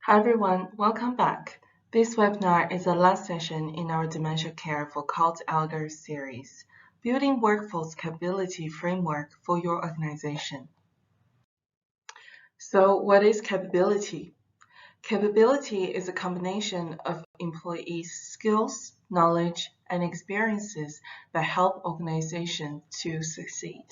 Hi everyone, welcome back. This webinar is the last session in our Dementia Care for Cult Elders series, Building Workforce Capability Framework for Your Organization. So what is capability? Capability is a combination of employees' skills, knowledge, and experiences that help organizations to succeed.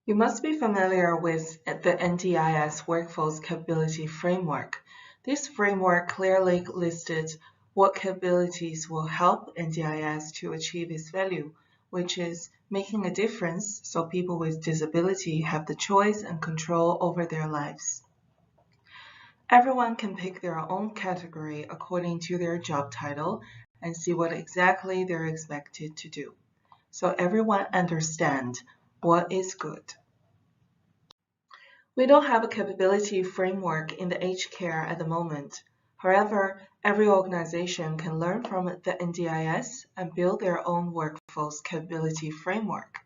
You must be familiar with the NDIS Workforce Capability Framework. This framework clearly listed what capabilities will help NDIS to achieve its value, which is making a difference so people with disability have the choice and control over their lives. Everyone can pick their own category according to their job title and see what exactly they're expected to do, so everyone understands what is good. We don't have a capability framework in the aged care at the moment. However, every organization can learn from the NDIS and build their own workforce capability framework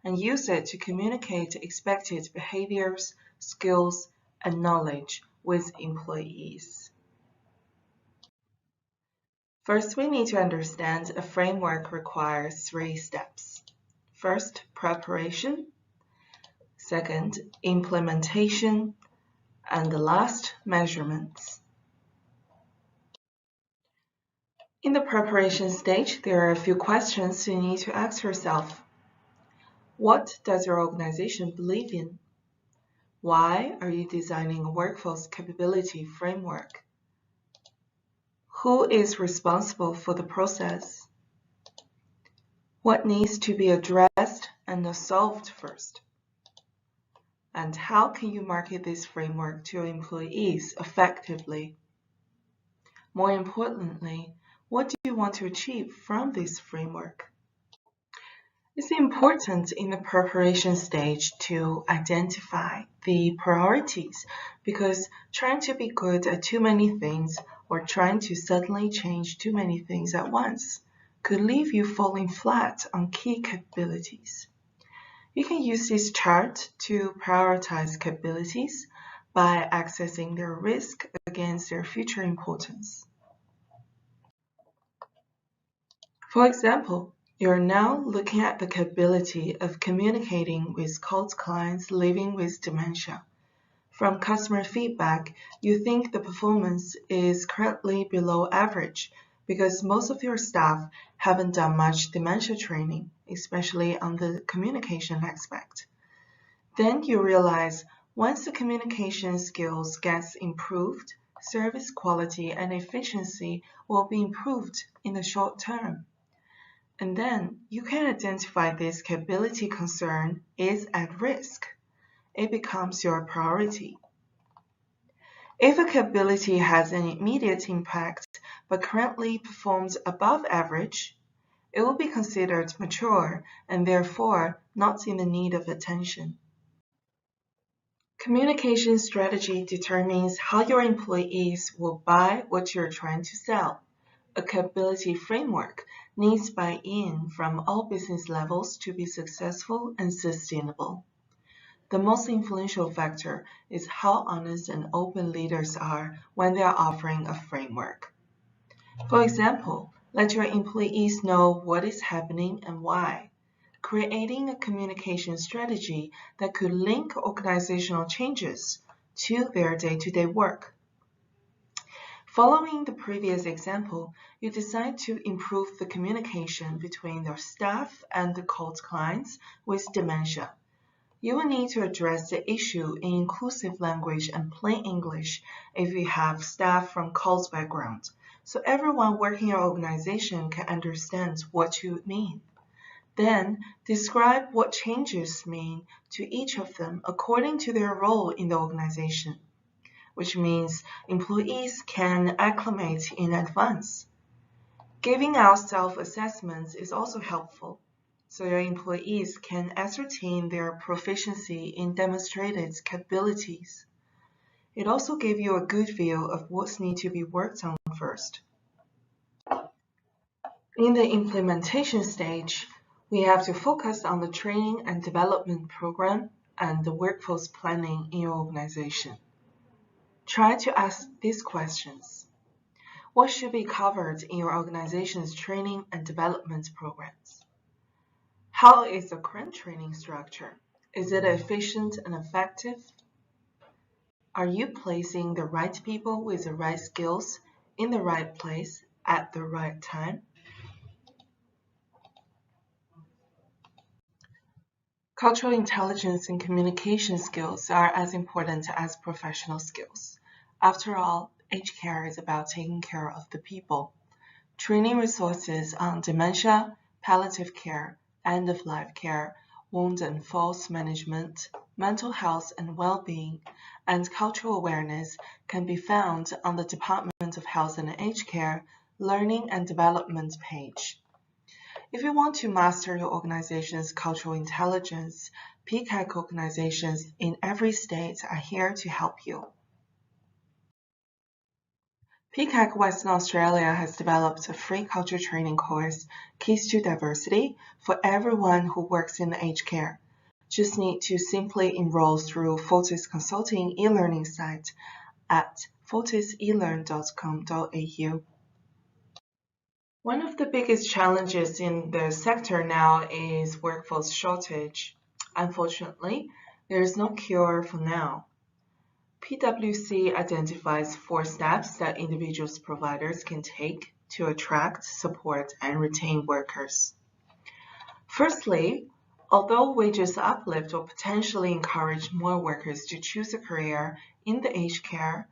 and use it to communicate expected behaviors, skills, and knowledge with employees. First, we need to understand a framework requires 3 steps. First, preparation. Second, implementation. And the last, measurements. In the preparation stage, there are a few questions you need to ask yourself. What does your organization believe in? Why are you designing a workforce capability framework? Who is responsible for the process? What needs to be addressed and solved first? And how can you market this framework to your employees effectively? More importantly, what do you want to achieve from this framework? It's important in the preparation stage to identify the priorities because trying to be good at too many things or trying to suddenly change too many things at once could leave you falling flat on key capabilities. You can use this chart to prioritize capabilities by accessing their risk against their future importance. For example, you're now looking at the capability of communicating with cult clients living with dementia. From customer feedback, you think the performance is currently below average because most of your staff haven't done much dementia training, especially on the communication aspect. Then you realize once the communication skills gets improved, service quality and efficiency will be improved in the short term. And then you can identify this capability concern is at risk. It becomes your priority. If a capability has an immediate impact but currently performs above average, it will be considered mature and therefore not in the need of attention. Communication strategy determines how your employees will buy what you're trying to sell. A capability framework needs buy-in from all business levels to be successful and sustainable. The most influential factor is how honest and open leaders are when they are offering a framework. For example, let your employees know what is happening and why. Creating a communication strategy that could link organizational changes to their day-to-day work. Following the previous example, you decide to improve the communication between your staff and the cult clients with dementia. You will need to address the issue in inclusive language and plain English if you have staff from cult background, so everyone working in your organization can understand what you mean. Then, describe what changes mean to each of them according to their role in the organization, which means employees can acclimate in advance. Giving out self-assessments is also helpful, so your employees can ascertain their proficiency in demonstrated capabilities. It also gives you a good view of what needs to be worked on first. In the implementation stage, we have to focus on the training and development program and the workforce planning in your organization. Try to ask these questions. What should be covered in your organization's training and development programs? How is the current training structure? Is it efficient and effective? Are you placing the right people with the right skills in the right place at the right time? Cultural intelligence and communication skills are as important as professional skills. After all, aged care is about taking care of the people. Training resources on dementia, palliative care, end-of-life care, wound and falls management, mental health and well-being, and cultural awareness can be found on the Department of Health and Aged Care Learning and Development page. If you want to master your organization's cultural intelligence, PICAC organizations in every state are here to help you. PICAC Western Australia has developed a free culture training course, Keys to Diversity, for everyone who works in aged care. Just need to simply enroll through Fortis Consulting e-learning site at fortiselearn.com.au. One of the biggest challenges in the sector now is workforce shortage. Unfortunately, there is no cure for now. PwC identifies 4 steps that individuals providers can take to attract, support, and retain workers. Firstly, although wages uplift or potentially encourage more workers to choose a career in the aged care,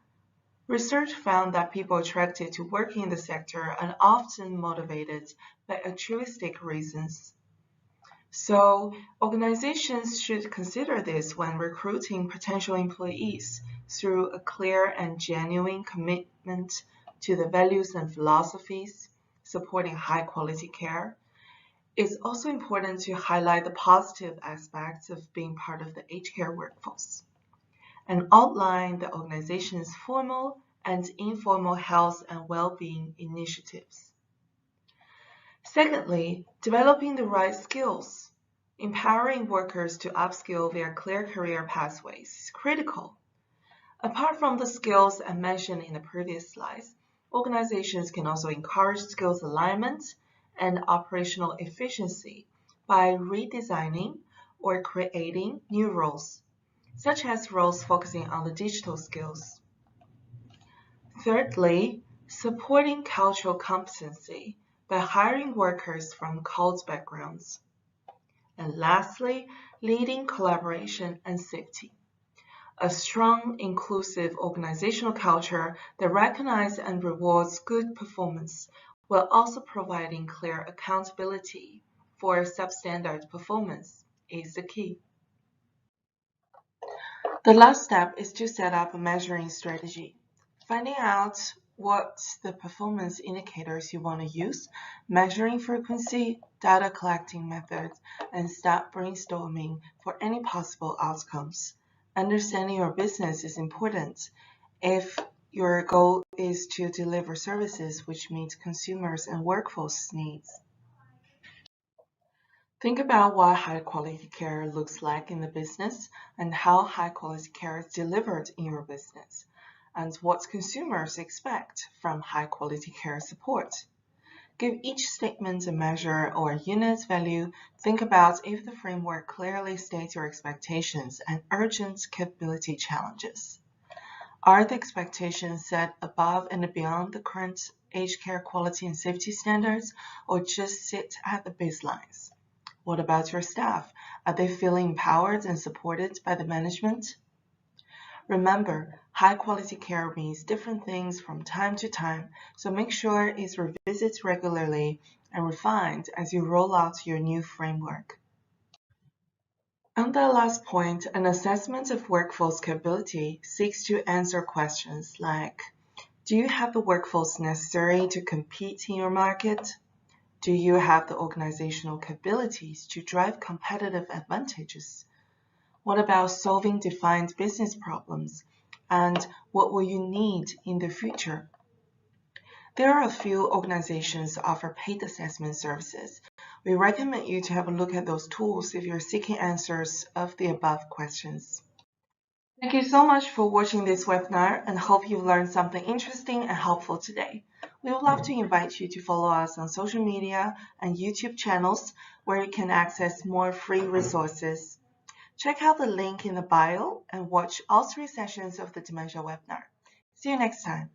research found that people attracted to working in the sector are often motivated by altruistic reasons. So, organizations should consider this when recruiting potential employees through a clear and genuine commitment to the values and philosophies supporting high-quality care. It's also important to highlight the positive aspects of being part of the aged care workforce and outline the organization's formal and informal health and well-being initiatives. Secondly, developing the right skills. Empowering workers to upskill via clear career pathways is critical. Apart from the skills I mentioned in the previous slides, organizations can also encourage skills alignment and operational efficiency by redesigning or creating new roles, such as roles focusing on the digital skills. Thirdly, supporting cultural competency by hiring workers from cult backgrounds. And lastly, leading collaboration and safety. A strong, inclusive organizational culture that recognizes and rewards good performance while also providing clear accountability for substandard performance is the key. The last step is to set up a measuring strategy. Finding out what the performance indicators you want to use, measuring frequency, data collecting methods, and start brainstorming for any possible outcomes. Understanding your business is important if your goal is to deliver services which meet consumers' and workforce needs. Think about what high-quality care looks like in the business and how high-quality care is delivered in your business, and what consumers expect from high-quality care support. Give each statement a measure or a unit value. Think about if the framework clearly states your expectations and urgent capability challenges. Are the expectations set above and beyond the current aged care quality and safety standards, or just sit at the baselines? What about your staff? Are they feeling empowered and supported by the management? Remember, high-quality care means different things from time to time, so make sure it's revisited regularly and refined as you roll out your new framework. On the last point, an assessment of workforce capability seeks to answer questions like, do you have the workforce necessary to compete in your market? Do you have the organizational capabilities to drive competitive advantages? What about solving defined business problems? And what will you need in the future? There are a few organizations that offer paid assessment services. We recommend you to have a look at those tools if you're seeking answers of the above questions. Thank you so much for watching this webinar and hope you've learned something interesting and helpful today. We would love to invite you to follow us on social media and YouTube channels where you can access more free resources. Check out the link in the bio and watch all 3 sessions of the Dementia webinar. See you next time.